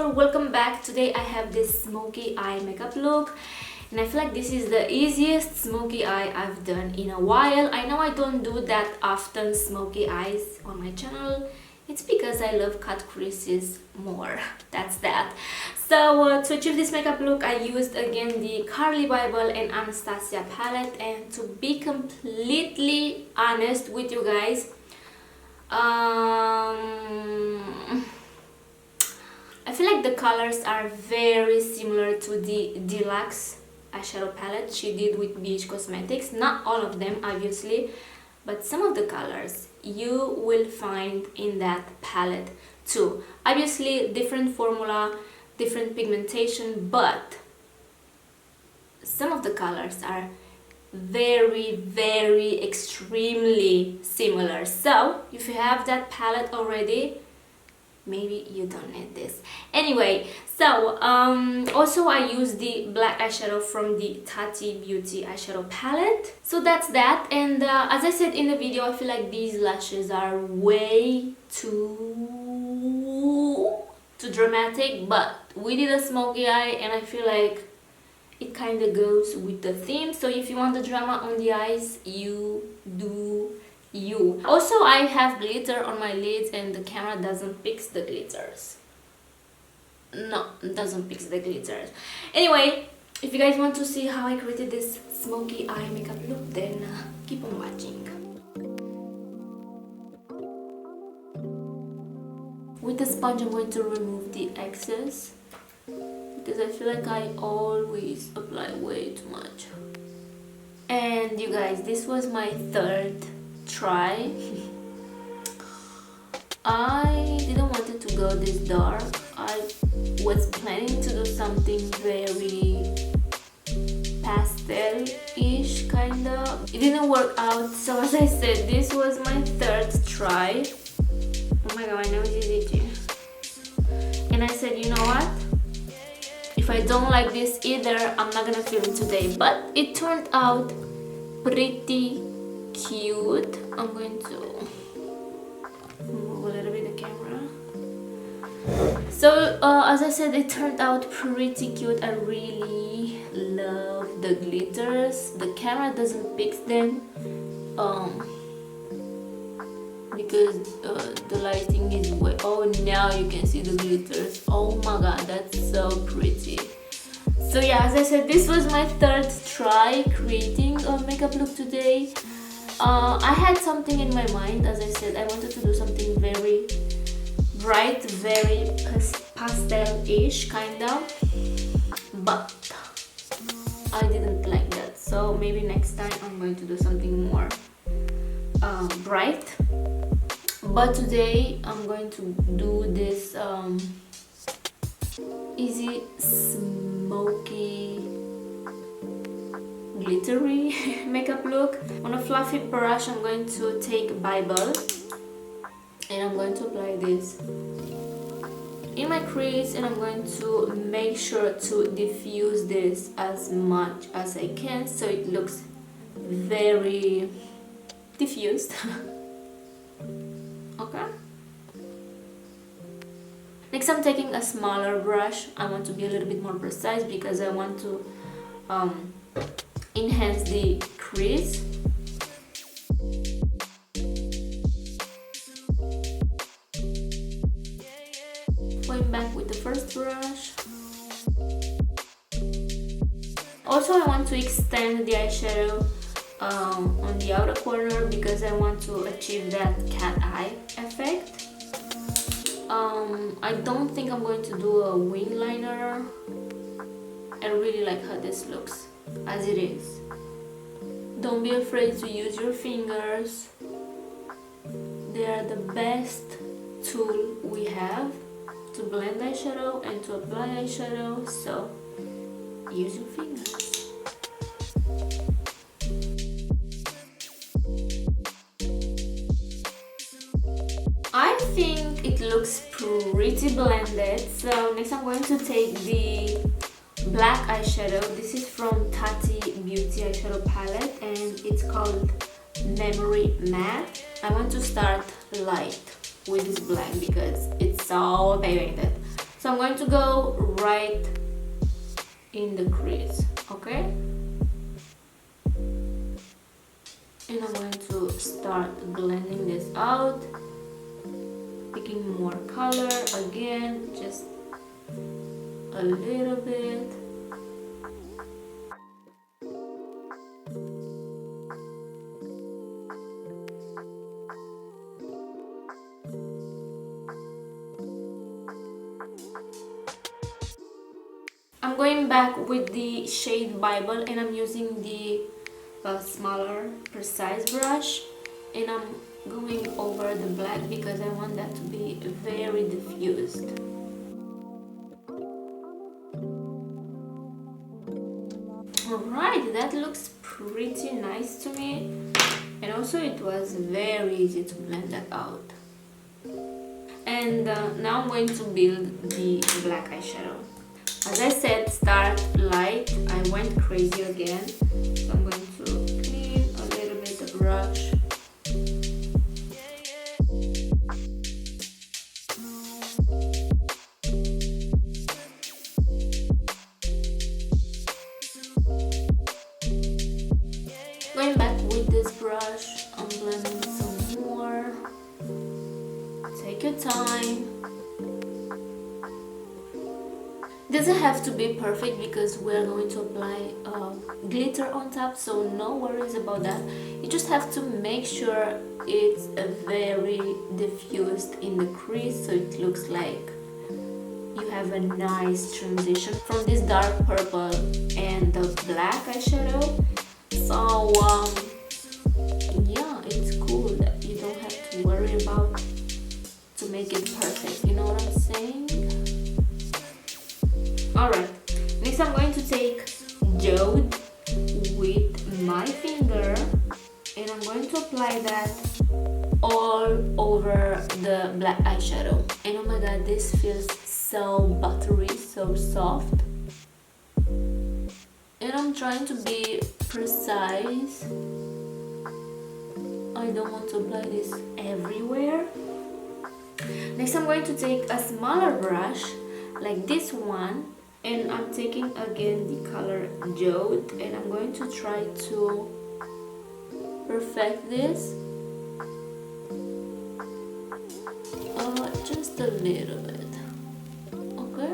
girl, welcome back. Today I have this smoky eye makeup look and I feel like this is the easiest smoky eye I've done in a while. I know I don't do that often smoky eyes on my channel. It's because I love Catrice's more. That's that. So to achieve this makeup look, I used again the Carly Bibel and Anastasia palette, and to be completely honest with you guys, I feel like the colors are very similar to the deluxe eyeshadow palette she did with ABH Cosmetics. Not all of them, obviously, but some of the colors you will find in that palette too. Obviously, different formula, different pigmentation, but some of the colors are very extremely similar. So if you have that palette already, maybe you don't need this. Anyway, so also I used the black eyeshadow from the Tati Beauty eyeshadow palette. So that's that. And as I said in the video, I feel like these lashes are way too dramatic, but we did a smoky eye and I feel like it kind of goes with the theme. So if you want the drama on the eyes, you do you. Also, I have glitter on my lids and the camera doesn't pick the glitters. No, it doesn't pick the glitters. Anyway, if you guys want to see how I created this smoky eye makeup look, then keep on watching. With the sponge, I'm going to remove the excess because I feel like I always apply way too much. And you guys, this was my third try. I didn't want it to go this dark. I was planning to do something very pastel-ish kinda. It didn't work out, so as I said, this was my third try. Oh my god, I know it's easy too. And I said, you know what? If I don't like this either, I'm not gonna film today. But it turned out pretty cute. I'm going to move a little bit the camera. So as I said, it turned out pretty cute. I really love the glitters. The camera doesn't pick them because the lighting is way... Oh, now you can see the glitters. Oh my god, that's so pretty. So yeah, as I said, this was my third try creating a makeup look today. I had something in my mind. As I said, I wanted to do something very bright, very pastel-ish kind of, but I didn't like that. So maybe next time I'm going to do something more bright. But today I'm going to do this easy smoky glittery makeup look. On a fluffy brush, I'm going to take Bibel and I'm going to apply this in my crease, and I'm going to make sure to diffuse this as much as I can so it looks very diffused. Okay. Next, I'm taking a smaller brush. I want to be a little bit more precise because I want to enhance the crease. Going back with the first brush. Also, I want to extend the eyeshadow on the outer corner because I want to achieve that cat eye effect. I don't think I'm going to do a wing liner. I really like how this looks as it is. Don't be afraid to use your fingers. They are the best tool we have to blend eyeshadow and to apply eyeshadow, so use your fingers. I think it looks pretty blended. So next I'm going to take the black eyeshadow. This is from Tati Beauty eyeshadow palette and it's called Memory Matte. I want to start light with this black because it's so pigmented. So So I'm going to go right in the crease, okay? And I'm going to start blending this out, picking more color again, just a little bit. I'm going back with the shade Bibel, and I'm using the smaller precise brush, and I'm going over the black because I want that to be very diffused. Alright, that looks pretty nice to me, and also it was very easy to blend that out. And now I'm going to build the black eyeshadow. As I said, start light. I went crazy again, so I'm going to clean a little bit the brush. Going back with this brush, I'm blending some more. Take your time. Doesn't have to be perfect because we're going to apply glitter on top, so no worries about that. You just have to make sure it's very diffused in the crease, so it looks like you have a nice transition from this dark purple and the black eyeshadow. So yeah, it's cool that you don't have to worry about to make it perfect, you know what I'm saying? Alright, next I'm going to take Jode with my finger, and I'm going to apply that all over the black eyeshadow. And oh my god, this feels so buttery, so soft. And I'm trying to be precise. I don't want to apply this everywhere. Next I'm going to take a smaller brush like this one, and I'm taking again the color Jode, and I'm going to try to perfect this just a little bit, okay?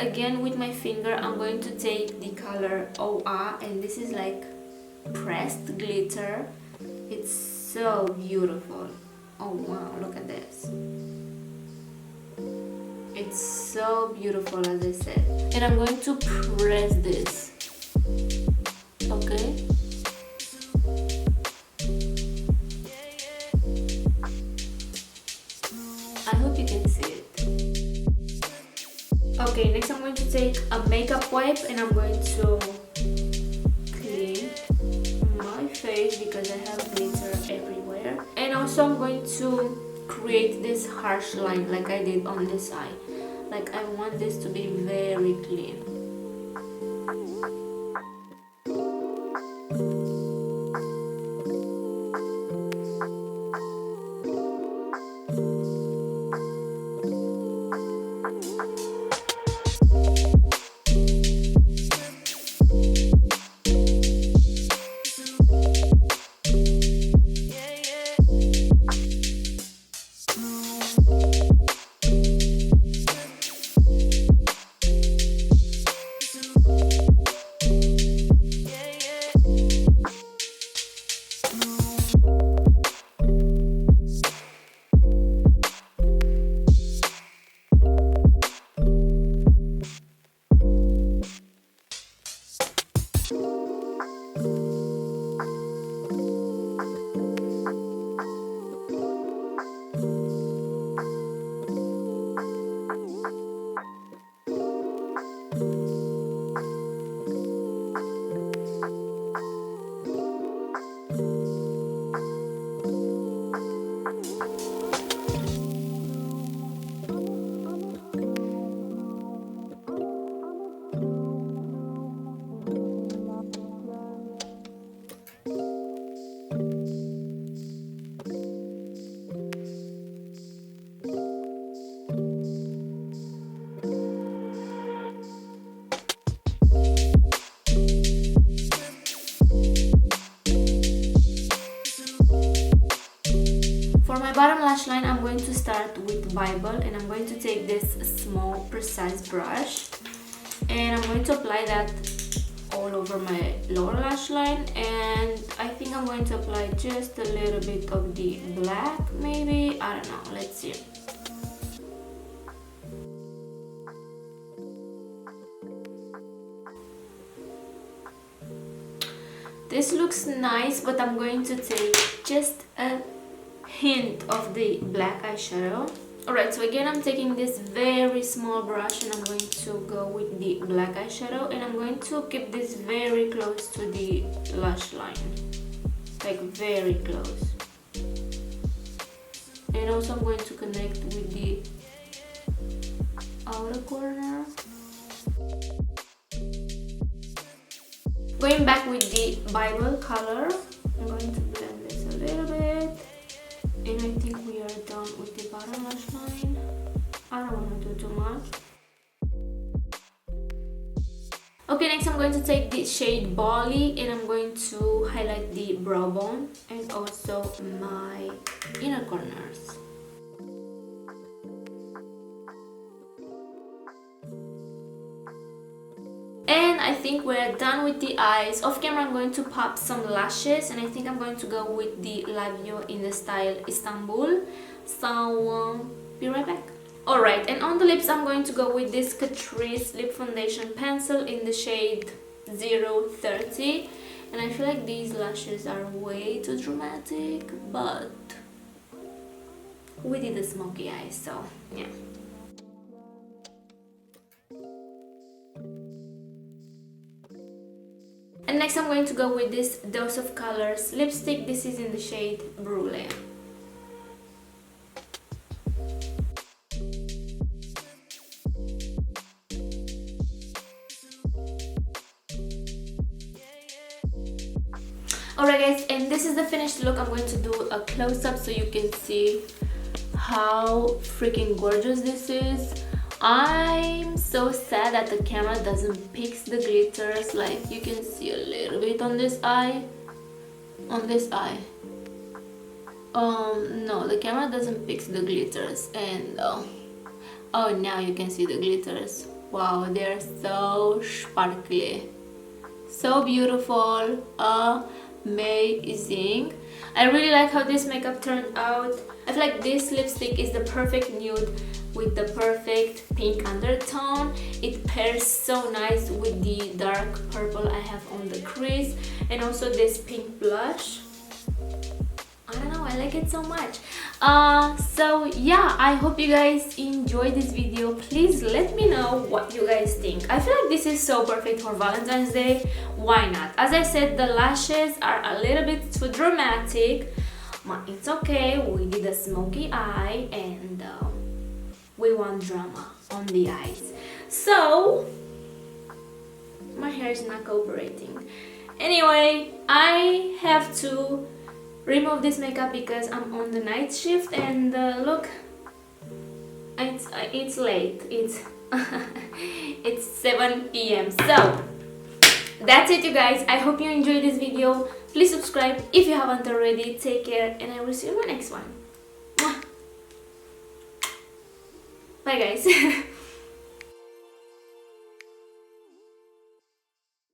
Again with my finger I'm going to take the color OA, and this is like pressed glitter. It's so beautiful. Oh wow, look at this. It's so beautiful, as I said. And I'm going to press this, okay? I hope you can see it. Okay, next I'm going to take a makeup wipe, and I'm going to clean my face because I have glitter everywhere. And also I'm going to create this harsh line like I did on this eye. Like I want this to be very clean. lash line, I'm going to start with Bibel, and I'm going to take this small precise brush and I'm going to apply that all over my lower lash line, and I think I'm going to apply just a little bit of the black, maybe, I don't know, let's see. This looks nice, but I'm going to take just a hint of the black eyeshadow. Alright, so again I'm taking this very small brush and I'm going to go with the black eyeshadow, and I'm going to keep this very close to the lash line, like very close. And also I'm going to connect with the outer corner. Going back with the Bibel color, I'm going to blend this a little bit. And I think we are done with the bottom lash line. I don't want to do too much. Okay, next I'm going to take the shade Bali and I'm going to highlight the brow bone and also my inner corners. And I think we're done with the eyes. Off camera I'm going to pop some lashes, and I think I'm going to go with the Lavio in the style Instambul. So be right back. Alright, and on the lips I'm going to go with this Catrice lip foundation pencil in the shade 030. And I feel like these lashes are way too dramatic, but we did a smoky eye, so yeah. And next I'm going to go with this Dose of Colors lipstick. This is in the shade Brûlée. Alright guys, and this is the finished look. I'm going to do a close-up so you can see how freaking gorgeous this is. I'm so sad that the camera doesn't pick the glitters. Like you can see a little bit on this eye. On this eye. No, the camera doesn't pick the glitters, and oh, now you can see the glitters. Wow, they're so sparkly, so beautiful, amazing. I really like how this makeup turned out. I feel like this lipstick is the perfect nude with the perfect pink undertone. It pairs so nice with the dark purple I have on the crease, and also this pink blush. I don't know, I like it so much. So yeah, I hope you guys enjoyed this video. Please let me know what you guys think. I feel like this is so perfect for Valentine's Day. Why not? As I said, the lashes are a little bit too dramatic, but it's okay. We did a smoky eye and we want drama on the eyes. So my hair is not cooperating. Anyway, I have to remove this makeup because I'm on the night shift, and look, it's late. It's it's 7 p.m. So that's it, you guys. I hope you enjoyed this video. Please subscribe if you haven't already. Take care, and I will see you in my next one. Bye guys.